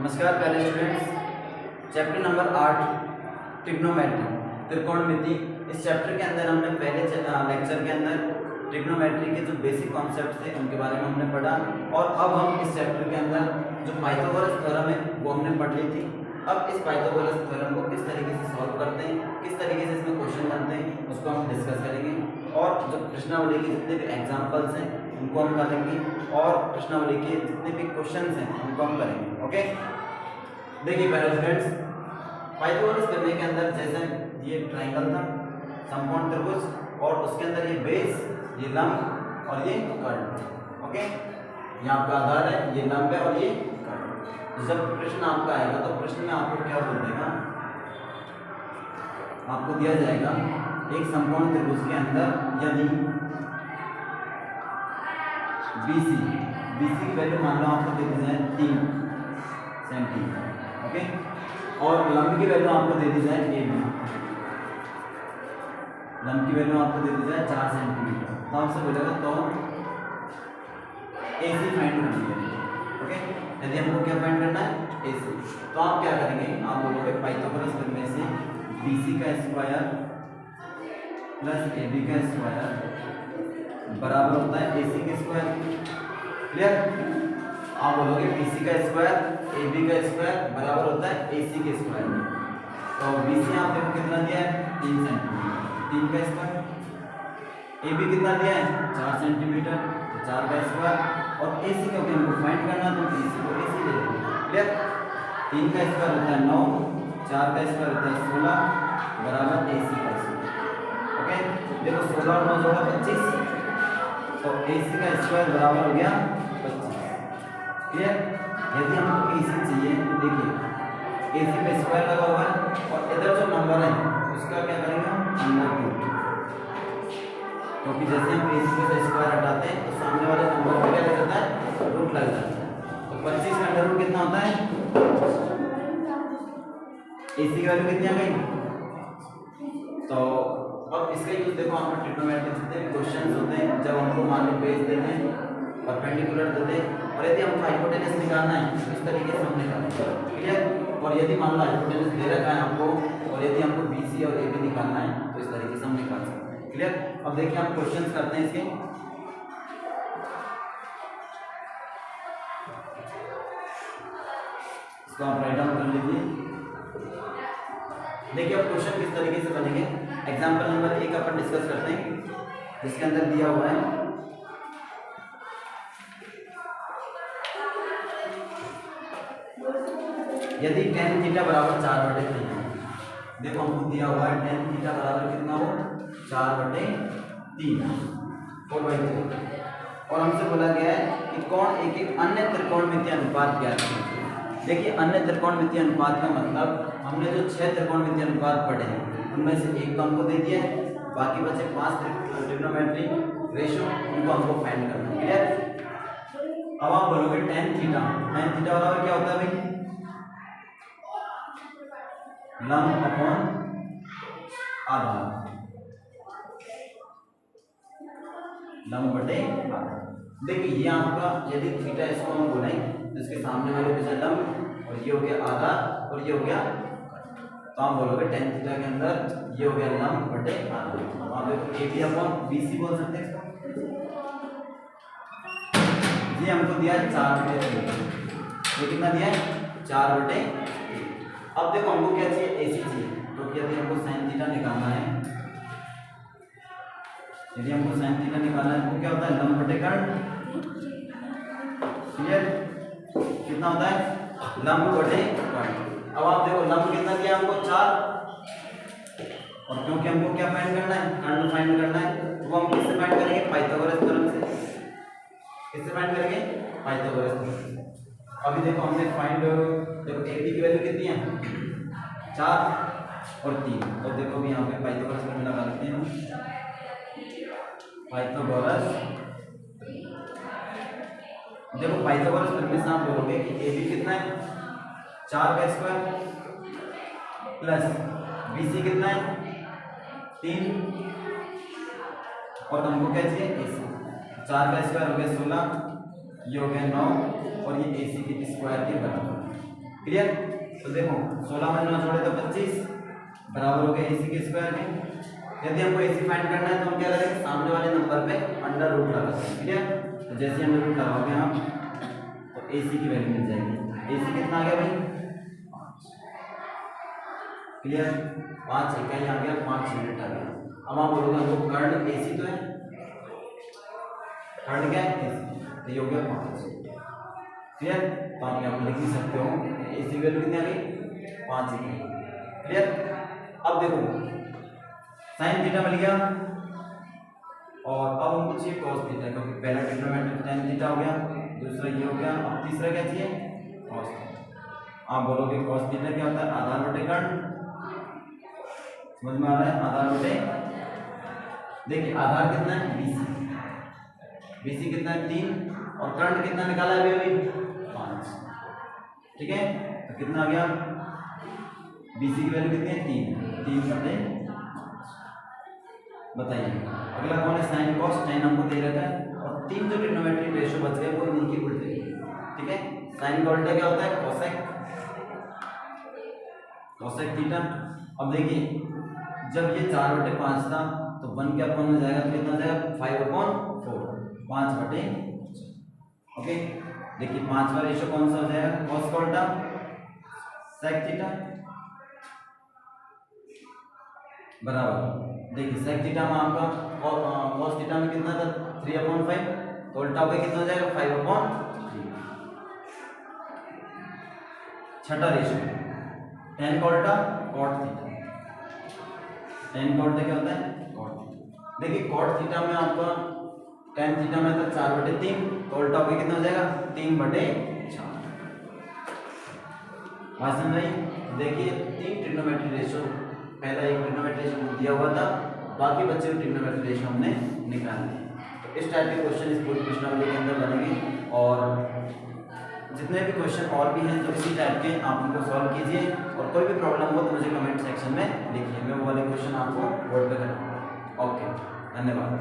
नमस्कार पहले students, chapter number 8 trigonometry त्रिकोणमिति। इस चैप्टर के अंदर हमने पहले लेक्चर के अंदर ट्रिग्नोमेट्री के जो बेसिक कॉन्सेप्ट थे उनके बारे में हमने पढ़ा और अब हम इस चैप्टर के अंदर जो पाइथागोरस थ्योरम है वो हमने पढ़ ली थी। अब इस पाइथागोरस थ्योरम को किस तरीके से सॉल्व करते हैं, किस तरीके से इसमें क्वेश्चन बनते हैं, उसको हम डिस्कस करेंगे और जो प्रश्नावली के जितने भी एग्जाम्पल्स हैं उनको हम करेंगे और प्रश्नावली के जितने भी क्वेश्चंस हैं उनको हम करेंगे। ओके, देखिए पहले स्टूडेंट्स, पाइथागोरस प्रमेय के अंदर जैसे ये ट्रायंगल था, समकोण त्रिभुज और उसके अंदर ये बेस, ये लंब और ये कर्ण। ओके, ये आपका आधार है, ये लंब है और ये कर्ण। तो जब प्रश्न आपका आएगा तो प्रश्न में आपको क्या बोल देगा, आपको दिया जाएगा एक समकोण त्रिभुज के अंदर यदि BC की वैल्यू मान लो आपको दे दी जाए 3 सेंटीमीटर, ओके, और लंब की वैल्यू आपको दे दी जाए AB, लंब की वैल्यू आपको दे दी जाए 4 सेंटीमीटर, तो आपसे बोलेगा तो AC फाइंड करनी है। ओके, यदि हमको क्या फाइंड करना है, AC, तो आप क्या करेंगे, आप बोलोगे पाइथागोरस प्रमेय से BC का स्क्वायर प्लस AB का स्क्वायर बराबर होता है AC के स्क्वायर। क्लियर? आप बोलोगे BC का स्क्वायर AB का स्क्वायर बराबर होता है AC के स्क्वायर में। तो BC आप देखो कितना दिया है, 3 सेंटीमीटर, 3 का स्क्वायर। AB कितना दिया है, 4 सेंटीमीटर, तो 4 का स्क्वायर। और AC क्योंकि हमको फाइंड करना है तो AC को AC ले लेंगे। क्लियर? 3 का स्क्वायर होता है 9, 4 का स्क्वायर होता है 16 बराबर AC का स्क्वायर। ओके, देखो 16 और 9 जोड़ा 25, तो AC का स्क्वायर बराबर हो गया 25। क्लियर? यदि हमको AC चाहिए तो देखिए AC पे स्क्वायर लगा हुआ है और इधर जो नंबर है उसका क्या करेंगे हम, अंडर रूट, क्योंकि जैसे हम AC पे स्क्वायर हटाते हैं तो सामने वाले नंबर पे क्या लग जाता है, रूट लग जाता है। तो 25 का अंडर रूट कितना होता है, AC की वैल्यू कितनी आ गई। तो अब इसका यूज देखो, आपको ट्रिग्नोमेट्री जितने भी क्वेश्चंस होते हैं, जब हमको मान लो बेस देते हैं, परपेंडिकुलर देते हैं और यदि हमको हाइपोटेनस निकालना है तो इस तरीके से हम निकालेंगे। क्लियर? और यदि मान लो हाइपोटेनस दे रखा है आपको और यदि हमको BC और AB निकालना है तो इस तरीके से हम निकाल सकते हैं। क्लियर? अब देखिए हम क्वेश्चंस करते हैं इसके। इसको आप राइट डाउन कर लीजिए। देखिए अब क्वेश्चन किस तरीके से बनेंगे। एग्जाम्पल नंबर 1 अपन डिस्कस करते हैं, जिसके अंदर दिया हुआ है यदि tan थीटा बराबर 4/3 है। देखो हमको दिया हुआ है tan थीटा बराबर कितना हो, 4/3 4/3 और हमसे बोला गया है कि कौन एक अन्य त्रिकोणमितीय अनुपात ज्ञात कीजिए। देखिए अन्य त्रिकोणमितीय अनुपात का मतलब हमने जो 6 त्रिकोणमितीय अनुपात पढ़े हैं उनमें से एक तो हमको दे दिया है, बाकी बचे 5 ट्रिग्नोमेट्री रेशियो, उनको हमको फाइंड करना है। क्लियर? अब आप बोलोगे tan थीटा बराबर क्या होता है भाई, लंब अपॉन आधार, लंब बटे आधार। देखिए ये आपका यदि थीटा इसको हम बोलें तो इसके सामने वाले बचा लंब और ये हो गया आधार और ये हो गया, तो आप बोलोगे tan थीटा के अंदर ये हो गया लंब बटे आधार। आप देखो AB अपॉन BC बोल सकते हैं इसको। ये हमको दिया है 4/3, ये कितना दिया है, 4/3। अब देखो हमको क्या चाहिए, AC चाहिए, क्योंकि यदि हमको sin थीटा निकालना है, यदि हमको sin थीटा निकालना है तो क्या होता है, लंब बटे कर्ण। क्लियर? कितना होता है, लंब बटे कर्ण। अब आप देखो लंब कितना दिया हमको, 4, और क्योंकि हमको क्या फाइंड करना है, कर्ण फाइंड करना है, तो हम किससे फाइंड करेंगे, पाइथागोरस थ्योरम से। किससे फाइंड करेंगे, पाइथागोरस थ्योरम से। अभी देखो हमने फाइंड, देखो AB की वैल्यू कितनी है, 4 और 3, तो देखो अभी यहाँ पे पाइथागोरस में लगा लेते हैं, पाइथागोरस। देखो पाइथागोरस प्रमेय से आप बोलोगे कि AB कितना है, 4 का स्क्वायर प्लस BC कितना है, 3 और हमको क्या चाहिए, AC। 4 का स्क्वायर हो गया 16, ये हो गया 9 और ये AC के स्क्वायर के बराबर। क्लियर। तो देखो 16 में 9 जोड़े तो 25 बराबर हो गया AC के स्क्वायर के। यदि हमको AC फाइंड करना है तो हम क्या करेंगे, सामने वाले नंबर पे अंडर रूट लगा देंगे। क्लियर। तो जैसे अंडर रूट लगाओगे आप तो AC की वैल्यू मिल जाएगी। AC कितना आ गया भाई 5। क्लियर। 5 इकाई आ गया, 5 यूनिट आ गया। अब आप बोलोगे हमको कर्ण AC तो है, कर्ण क्या है AC, तो ये हो गया 5। क्लियर। तो आप यहाँ पर लिख भी सकते हो AC वैल्यू कितनी आ गई 5 इकाई। क्लियर। अब देखो साइन थीटा मिल गया और अब हमको चाहिए कॉस थीटा, क्योंकि पहला ट्रिग्नोमेट्रिक tan थीटा हो गया, दूसरा ये हो गया, अब तीसरा क्या चाहिए कॉस थीटा। आप बोलोगे कॉस थीटा क्या होता है, आधार बटे कर्ण। समझ में आ रहा है, आधार बटे, देखिए आधार कितना है BC कितना है 3 और कर्ण कितना निकाला है अभी 5। ठीक है। तो कितना आ गया BC की वैल्यू कितनी है 3 बटे। बताइए अगला कौन है, साइन कॉस। tan हमको दे रखा है और 3 जो ट्रिग्नोमेट्रिक रेशियो बच गए वो इन्हीं के उल्टे। ठीक है। साइन का उल्टा क्या होता है कोसेक, कोसेक थीटा। अब देखिए जब ये 4/5 था तो 1 के अपन में जाएगा तो कितना जाएगा 5/4, 5 बटे। ओके। देखिए 5 का रेशियो कौन सा हो जाएगा कॉस का उल्टा सेक थीटा बराबर। देखिए सेक थीटा में आपका कॉस थीटा में कितना था 3/5, तो उल्टा पे कितना हो जाएगा 5/3। छठा रेशियो tan का उल्टा cot थीटा। tan का उल्टा क्या होता है cot थीटा। देखिए cot थीटा में आपका tan थीटा में था 4/3, तो उल्टा पे कितना हो जाएगा 3/4। बात समझ आई। देखिए 3 ट्रिग्नोमेट्रिक रेशियो, पहला एक ट्रिग्नोमेट्रिक रेशियो दिया हुआ था, बाकी बच्चे ट्रिग्नोमेट्रिक रेशियो हमने निकाल लिए। तो इस टाइप के क्वेश्चन इस पूरी प्रश्नावली के अंदर बनेंगे और जितने भी क्वेश्चन और भी हैं तो इसी टाइप के आप उनको सॉल्व कीजिए और कोई भी प्रॉब्लम हो तो मुझे कमेंट सेक्शन में लिखिए, मैं वो वाले क्वेश्चन आपको बोर्ड पे कराऊंगा। ओके, धन्यवाद।